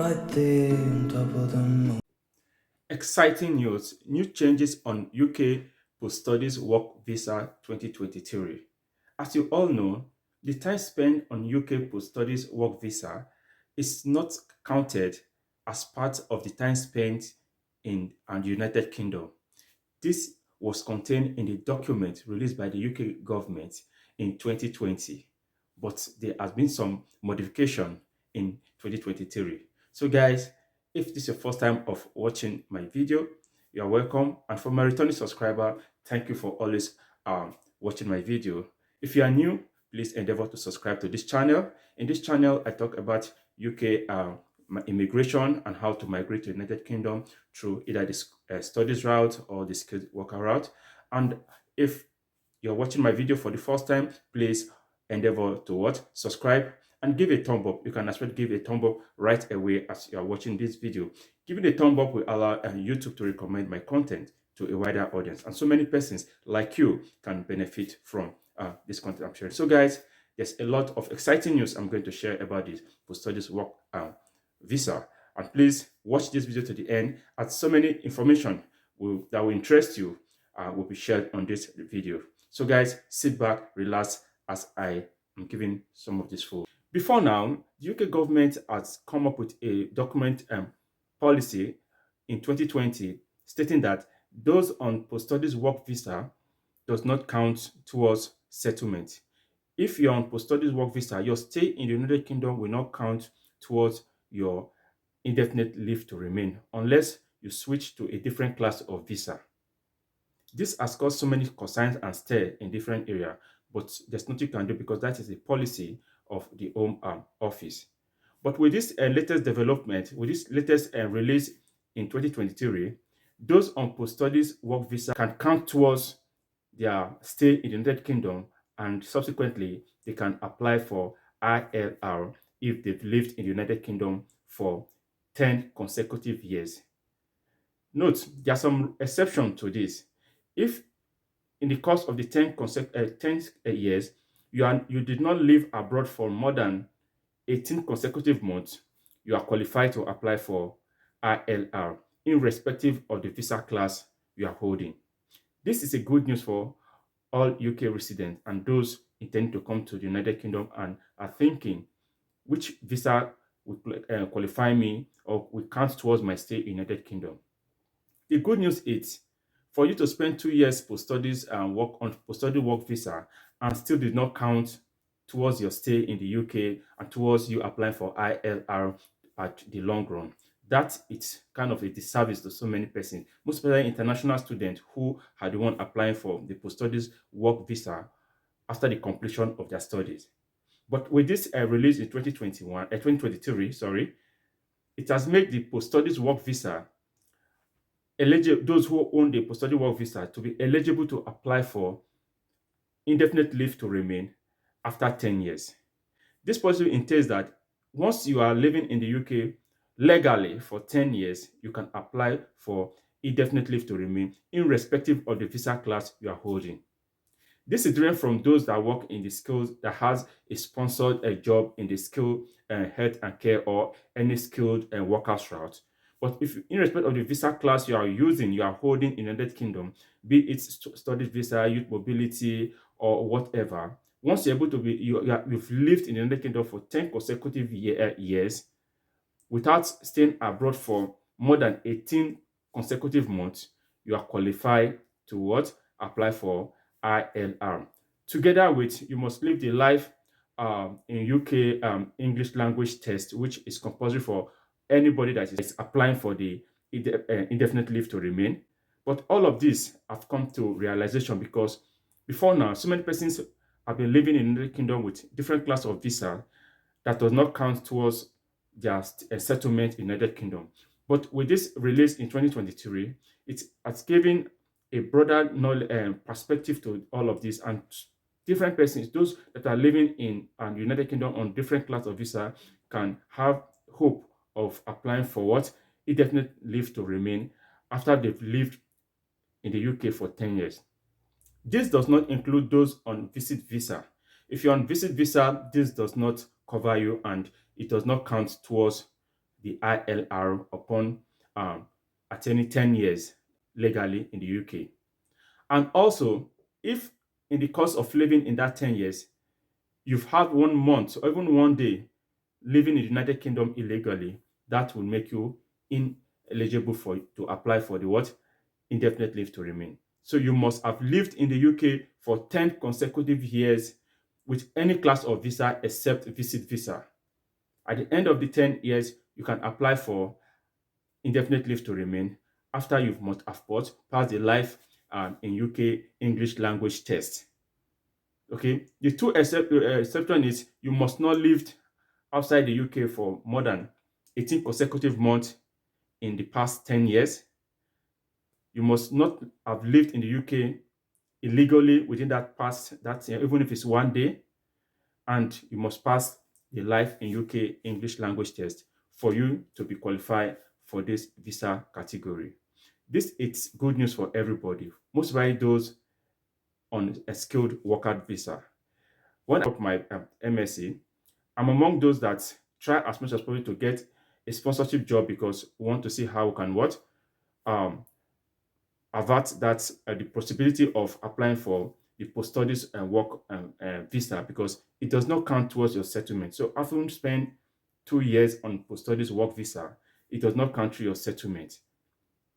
right there on top of the moon. Exciting news, new changes on UK post-studies work visa 2023. As you all know, the time spent on UK post-studies work visa is not counted as part of the time spent in the United Kingdom. This was contained in the document released by the UK government in 2020, but there has been some modification in 2023. So guys, if this is your first time of watching my video, you are welcome. And for my returning subscriber, thank you for always watching my video. If you are new, please endeavor to subscribe to this channel. In this channel, I talk about UK immigration and how to migrate to the United Kingdom through either the studies route or the skilled worker route. And if you're watching my video for the first time, please endeavor to what? Subscribe and give a thumb up. You can as well give a thumb up right away as you are watching this video. Giving a thumb up will allow YouTube to recommend my content to a wider audience. And so many persons like you can benefit from this content I'm sharing. So guys, there's a lot of exciting news I'm going to share about this post-studies work visa. And please watch this video to the end, as so many information that will interest you will be shared on this video. So guys, sit back, relax as I am giving some of this for. Before now, the UK government has come up with a document policy in 2020 stating that those on post-studies work visa does not count towards settlement. If you're on post-studies work visa, your stay in the United Kingdom will not count towards your indefinite leave to remain unless you switch to a different class of visa. This has caused so many concerns and stir in different areas, but there's nothing you can do because that is the policy of the Home Office. But with this latest development, with this latest release in 2023, those on post-studies work visa can count towards their stay in the United Kingdom, and subsequently they can apply for ILR if they've lived in the United Kingdom for 10 consecutive years. Note, there are some exceptions to this. If in the course of the 10 years, you did not live abroad for more than 18 consecutive months, you are qualified to apply for ILR, irrespective of the visa class you are holding. This is a good news for all UK residents and those intending to come to the United Kingdom and are thinking which visa would qualify me or will count towards my stay in the United Kingdom. The good news is for you to spend 2 years post-studies and work on post-study work visa and still did not count towards your stay in the UK and towards you applying for ILR at the long run. That it's kind of a disservice to so many persons, most especially international students who are the one applying for the post-studies work visa after the completion of their studies. But with this release in 2023, sorry, it has made the post-studies work visa eligible, those who own the post-study work visa to be eligible to apply for indefinite leave to remain after 10 years. This policy entails that once you are living in the UK legally for 10 years, you can apply for indefinite leave to remain irrespective of the visa class you are holding. This is different from those that work in the skills that has a sponsored job in the skill health and care or any skilled workers route. But if in respect of the visa class you are using, you are holding in the United Kingdom, be it studies visa, youth mobility, or whatever, once you're able to be, you've lived in the United Kingdom for 10 consecutive years without staying abroad for more than 18 consecutive months, you are qualified to what? Apply for ILR. Together with, you must live the life in UK English language test, which is compulsory for anybody that is applying for the indefinite leave to remain. But all of this have come to realization because before now, so many persons have been living in the Kingdom with different class of visa that does not count towards their settlement in the United Kingdom. But with this release in 2023, it has given a broader perspective to all of this, and different persons, those that are living in the United Kingdom on different class of visa, can have hope of applying for what? Indefinite leave to remain after they've lived in the UK for 10 years. This does not include those on visit visa. If you're on visit visa, this does not cover you and it does not count towards the ILR upon attaining 10 years legally in the UK. And also, if in the course of living in that 10 years, you've had 1 month or even one day living in the United Kingdom illegally, that will make you ineligible to apply for the what? Indefinite leave to remain. So you must have lived in the UK for 10 consecutive years with any class of visa except visit visa. At the end of the 10 years, you can apply for indefinite leave to remain after you must have passed the life in UK English language test. Okay, the two exception is you must not live outside the UK for more than 18 consecutive months in the past 10 years. You must not have lived in the UK illegally within that year, even if it's one day, and you must pass the life in UK English language test for you to be qualified for this visa category. This is good news for everybody, most especially those on a skilled worker visa. When I got my MSc, I'm among those that try as much as possible to get a sponsorship job because we want to see how we can what um, avert that the possibility of applying for the post studies and work visa because it does not count towards your settlement. So after you spend 2 years on post studies work visa, it does not count to your settlement.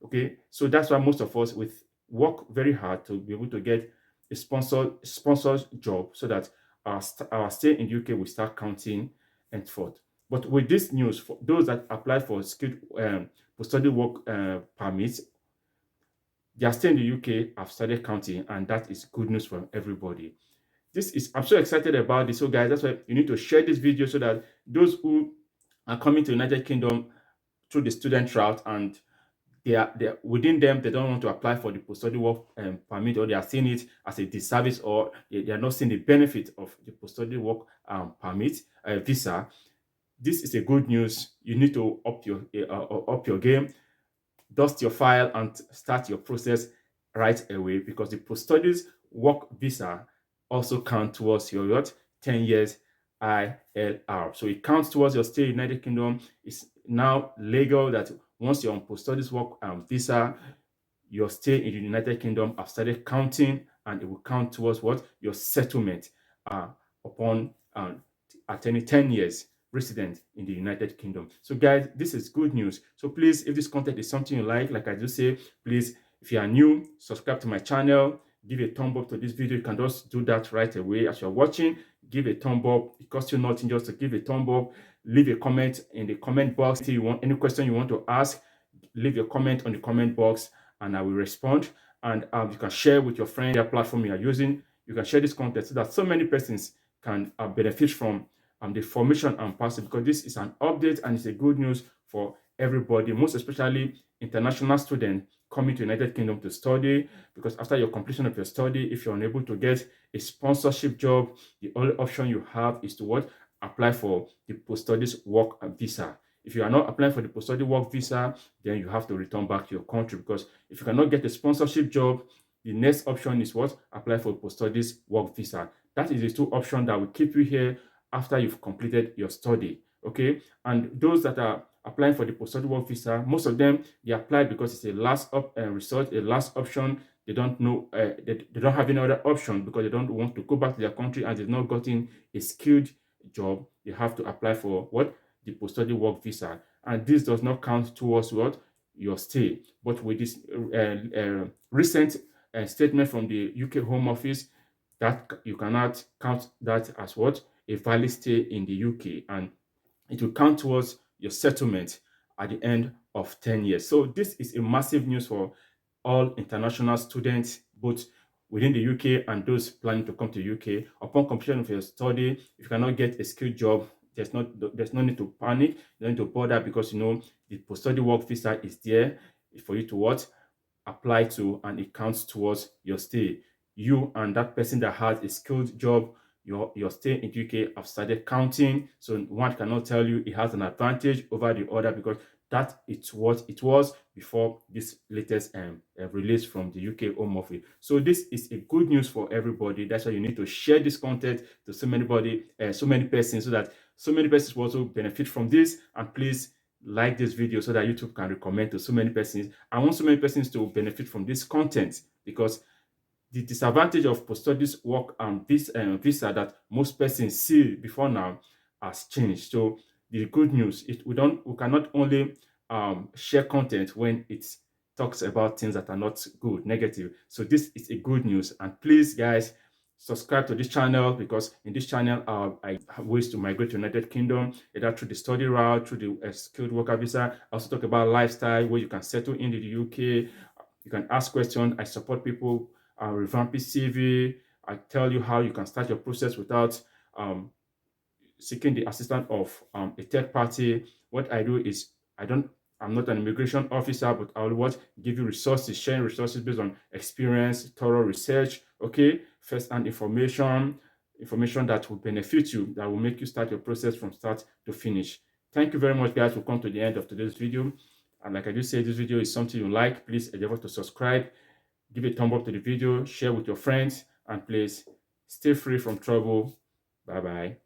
Okay, so that's why most of us with work very hard to be able to get a sponsored job so that our stay in UK will start counting and forth. But with this news, for those that apply for skilled post-study work permits, their stay in the UK have started counting, and that is good news for everybody. I'm so excited about this. So guys, that's why you need to share this video so that those who are coming to United Kingdom through the student route and they are within them, they don't want to apply for the post-study work permit, or they are seeing it as a disservice, or they are not seeing the benefit of the post-study work permit visa. This is a good news. You need to up your game, dust your file, and start your process right away, because the post-studies work visa also count towards your what 10 years ILR. So it counts towards your stay in the United Kingdom. It's now legal that once you're on post-studies work visa, your stay in the United Kingdom have started counting, and it will count towards what your settlement uh, upon attaining 10 years resident in the United Kingdom. So guys, this is good news. So please, if this content is something you like I do say, please, if you are new, subscribe to my channel, give a thumb up to this video. You can just do that right away as you're watching. Give a thumb up. It costs you nothing just to give a thumb up. Leave a comment in the comment box. If you want any question you want to ask, leave your comment on the comment box and I will respond. And you can share with your friend their platform you are using. You can share this content so that so many persons can benefit from the formation and passing, because this is an update and it's a good news for everybody, most especially international students coming to United Kingdom to study. Because after your completion of your study, if you're unable to get a sponsorship job, the only option you have is to what? Apply for the post-studies work visa. If you are not applying for the post-study work visa, then you have to return back to your country, because if you cannot get a sponsorship job, the next option is what? Apply for post-studies work visa. That is the two options that will keep you here after you've completed your study. Okay, and those that are applying for the post-study work visa, most of them, they apply because it's a last resort, a last option. They don't know, they don't have any other option because they don't want to go back to their country and they've not gotten a skilled job. They have to apply for what? The post-study work visa. And this does not count towards what? Your stay. But with this recent statement from the UK Home Office, that you cannot count that as what? A valid stay in the UK, and it will count towards your settlement at the end of 10 years. So this is a massive news for all international students, both within the UK and those planning to come to UK. Upon completion of your study, if you cannot get a skilled job, there's no need to panic, no need to bother, because you know the post-study work visa is there for you to what? Apply to, and it counts towards your stay. You and that person that has a skilled job, your stay in UK have started counting. So one cannot tell you it has an advantage over the other, because that it's what it was before this latest release from the UK Home Office. So this is a good news for everybody. That's why you need to share this content to so many persons, so that so many persons will also benefit from this. And please like this video so that YouTube can recommend to so many persons. I want so many persons to benefit from this content, because the disadvantage of post-studies work and this visa that most persons see before now has changed. So the good news, we cannot only share content when it talks about things that are not good, negative. So this is a good news, and please, guys, subscribe to this channel, because in this channel I have ways to migrate to United Kingdom, either through the study route, through the skilled worker visa. I also talk about lifestyle, where you can settle in the UK. You can ask questions. I support people revamp CV. I tell you how you can start your process without seeking the assistance of a third party. What I do is I'm not an immigration officer, but I will give you resources, sharing resources based on experience, thorough research, okay, first-hand information that will benefit you, that will make you start your process from start to finish. Thank you very much, guys. We'll come to the end of today's video. And like I just said, this video is something you like, please endeavor to subscribe, give a thumb up to the video, share with your friends, and please stay free from trouble. Bye bye.